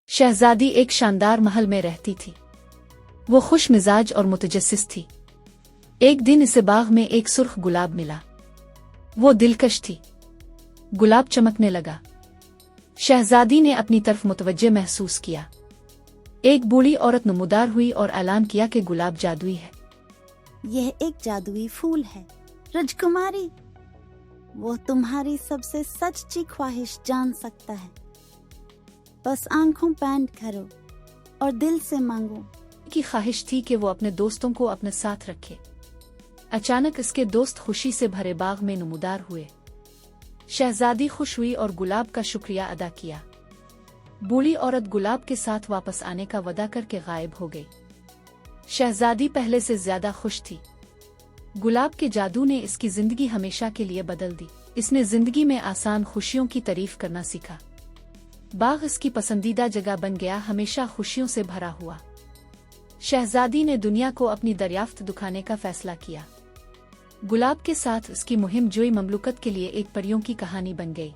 शहजादी एक शानदार महल में रहती थी। वो खुश मिजाज और मुतजस्सिस थी। एक दिन इसे बाग में एक सुर्ख गुलाब मिला। वो दिलकश थी। गुलाब चमकने लगा। शहजादी ने अपनी तरफ मुतवज्जे महसूस किया। एक बूढ़ी औरत नमूदार हुई और ऐलान किया कि गुलाब जादुई है। यह एक जादुई फूल है राजकुमारी, वो तुम्हारी सबसे सच्ची ख्वाहिश जान सकता है। बस आंखों बंद करो और दिल से मांगो। की ख्वाहिश थी कि वो अपने दोस्तों को अपने साथ रखे। अचानक इसके दोस्त खुशी से भरे बाग में नमूदार हुए। शहजादी खुश हुई और गुलाब का शुक्रिया अदा किया। बूढ़ी औरत गुलाब के साथ वापस आने का वदा करके गायब हो गई। शहजादी पहले से ज्यादा खुश थी। गुलाब के जादू ने इसकी जिंदगी हमेशा के लिए बदल दी। इसने जिंदगी में आसान खुशियों की तारीफ करना सीखा। बाग इसकी पसंदीदा जगह बन गया, हमेशा खुशियों से भरा हुआ। शहजादी ने दुनिया को अपनी दरियाफ्त दिखाने का फैसला किया। गुलाब के साथ इसकी मुहिम जोई ममलुकत के लिए एक परियों की कहानी बन गई।